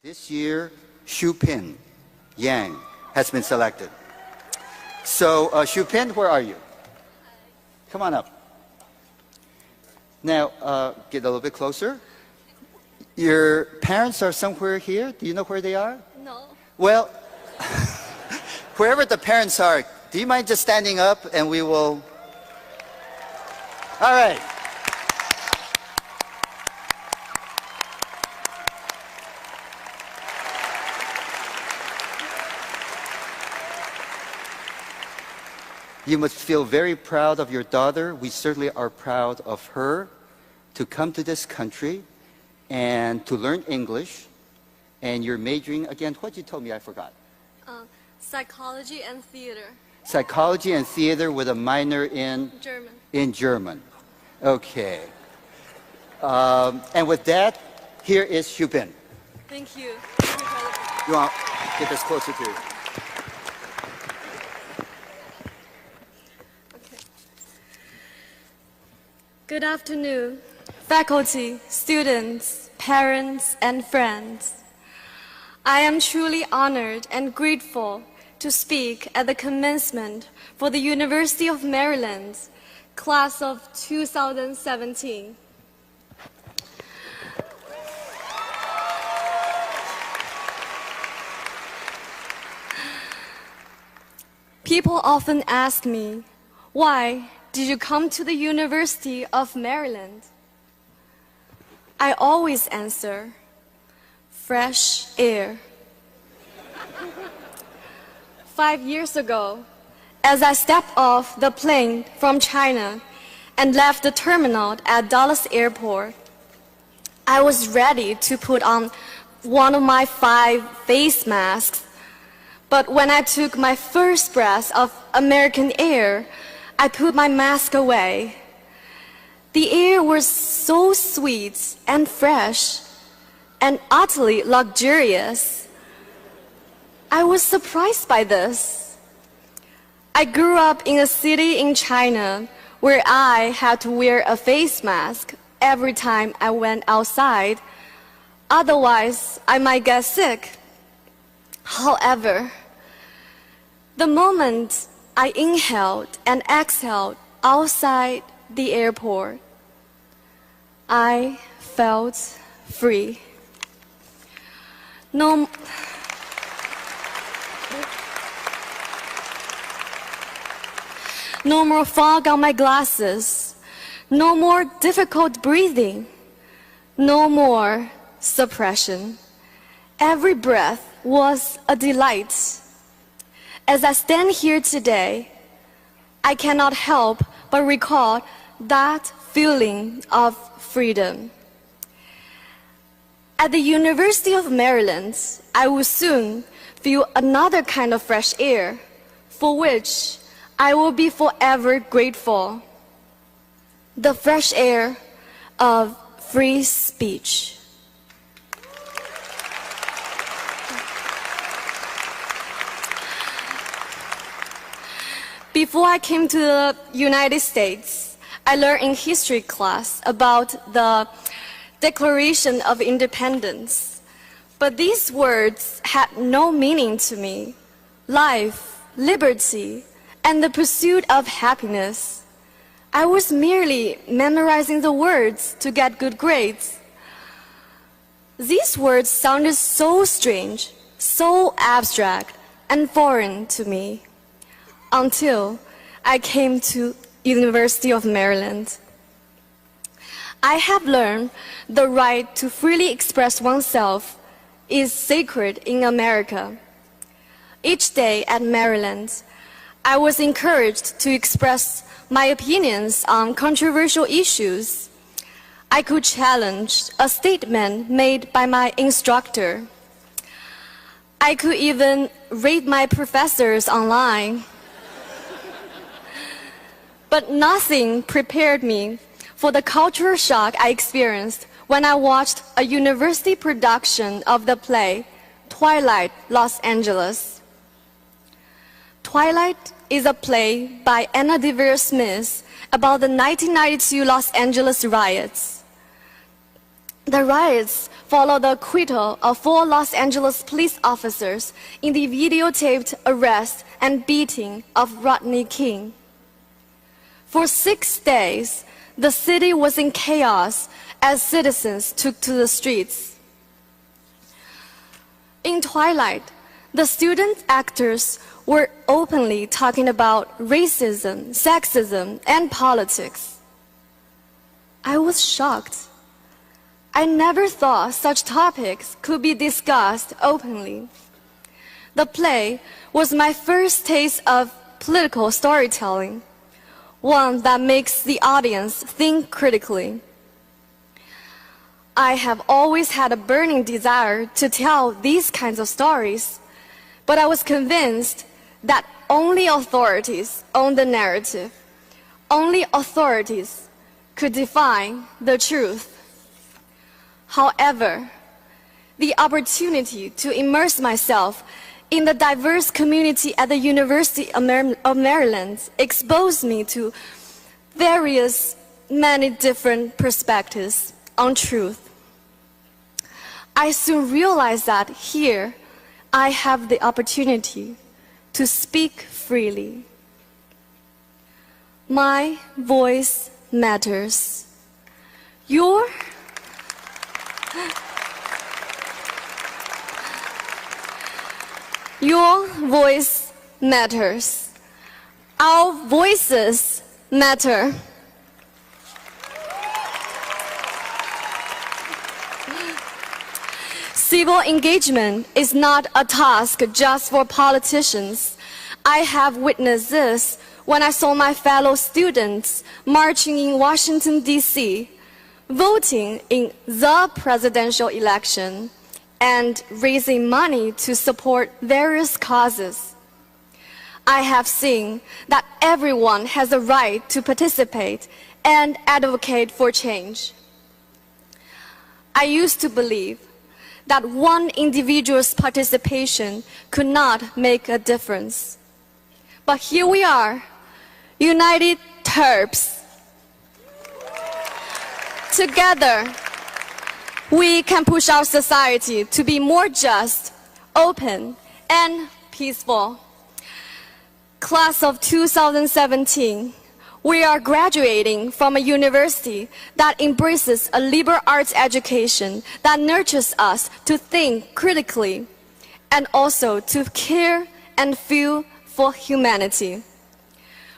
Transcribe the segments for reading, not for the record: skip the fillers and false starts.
This year, Shuping, Yang, has been selected. So, Shuping, where are you? Come on up. Now, get a little bit closer. Your parents are somewhere here. Do you know where they are? No. Well, wherever the parents are, do you mind just standing up and we will... All right. You must feel very proud of your daughter. We certainly are proud of her to come to this country and to learn English. And you're majoring, again, what you told me, I forgot. Psychology and theater. Psychology and theater with a minor in? German. In German. Okay. And with that, here is Shuping. Thank you. You want to get this closer to you? Good afternoon, faculty, students, parents, and friends. I am truly honored and grateful to speak at the commencement for the University of Maryland, class of 2017. People often ask me, why did you come to the University of Maryland? I always answer, fresh air. 5 years ago, as I stepped off the plane from China and left the terminal at Dallas Airport, I was ready to put on one of my 5 face masks. But when I took my first breath of American air, I put my mask away. The air was so sweet and fresh and utterly luxurious. I was surprised by this. I grew up in a city in China where I had to wear a face mask every time I went outside. Otherwise, I might get sick. However, the moment I inhaled and exhaled outside the airport, I felt free. No more fog on my glasses, no more difficult breathing, no more suppression. Every breath was a delight. As I stand here today, I cannot help but recall that feeling of freedom. At the University of Maryland, I will soon feel another kind of fresh air, for which I will be forever grateful. The fresh air of free speech. Before I came to the United States, I learned in history class about the Declaration of Independence. But these words had no meaning to me. Life, liberty, and the pursuit of happiness. I was merely memorizing the words to get good grades. These words sounded so strange, so abstract, and foreign to me. Until I came to University of Maryland. I have learned the right to freely express oneself is sacred in America. Each day at Maryland, I was encouraged to express my opinions on controversial issues. I could challenge a statement made by my instructor. I could even rate my professors online. But nothing prepared me for the cultural shock I experienced when I watched a university production of the play Twilight, Los Angeles. Twilight is a play by Anna Deavere Smith about the 1992 Los Angeles riots. The riots followed the acquittal of 4 Los Angeles police officers in the videotaped arrest and beating of Rodney King. For 6 days, the city was in chaos as citizens took to the streets. In twilight, the student actors were openly talking about racism, sexism, and politics. I was shocked. I never thought such topics could be discussed openly. The play was my first taste of political storytelling, one that makes the audience think critically. I have always had a burning desire to tell these kinds of stories, but I was convinced that only authorities own the narrative. Only authorities could define the truth. However, the opportunity to immerse myself in the diverse community at the University of Maryland exposed me to many different perspectives on truth. I soon realized that here I have the opportunity to speak freely. My voice matters. Your voice matters. Our voices matter. Civil engagement is not a task just for politicians. I have witnessed this when I saw my fellow students marching in Washington, D.C., voting in the presidential election, and raising money to support various causes. I have seen that everyone has a right to participate and advocate for change. I used to believe that one individual's participation could not make a difference. But here we are, united Terps. Together, we can push our society to be more just, open, and peaceful. Class of 2017, we are graduating from a university that embraces a liberal arts education that nurtures us to think critically and also to care and feel for humanity.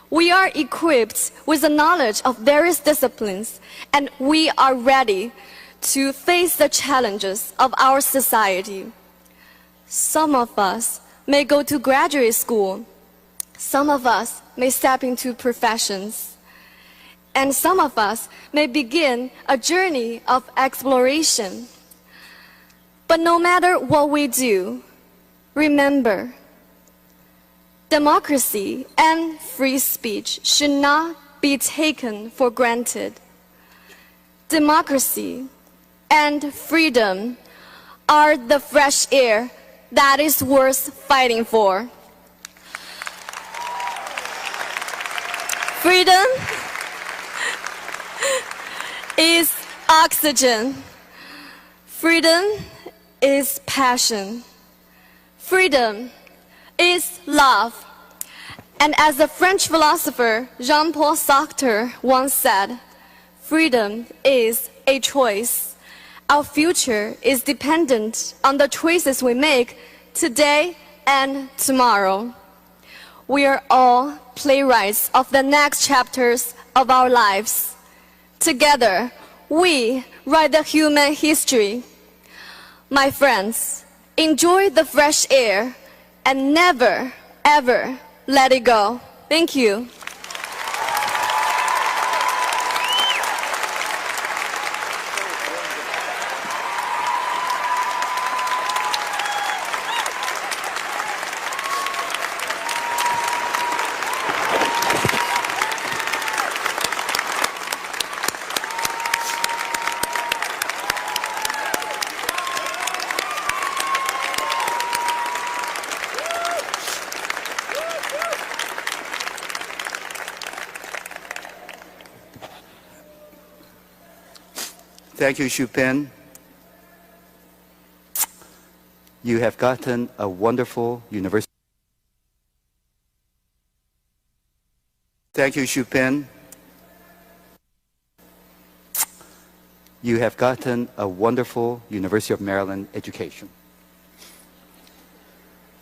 We are equipped with the knowledge of various disciplines, and we are ready to face the challenges of our society. Some of us may go to graduate school. Some of us may step into professions. And some of us may begin a journey of exploration. But no matter what we do, remember, democracy and free speech should not be taken for granted. Democracy and freedom are the fresh air that is worth fighting for. Freedom is oxygen. Freedom is passion. Freedom is love. And as the French philosopher Jean-Paul Sartre once said, freedom is a choice. Our future is dependent on the choices we make today and tomorrow. We are all playwrights of the next chapters of our lives. Together, we write the human history. My friends, enjoy the fresh air and never, ever let it go. Thank you. Thank you, Shuping. You have gotten a wonderful university. Thank you, Shuping. You have gotten a wonderful University of Maryland education.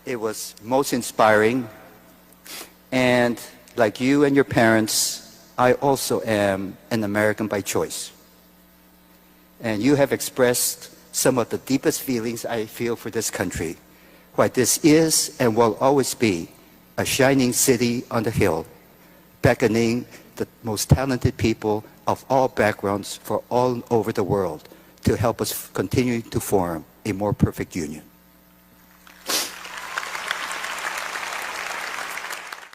It was most inspiring, and like you and your parents, I also am an American by choice. And you have expressed some of the deepest feelings I feel for this country, why this is and will always be a shining city on the hill, beckoning the most talented people of all backgrounds for all over the world to help us continue to form a more perfect union.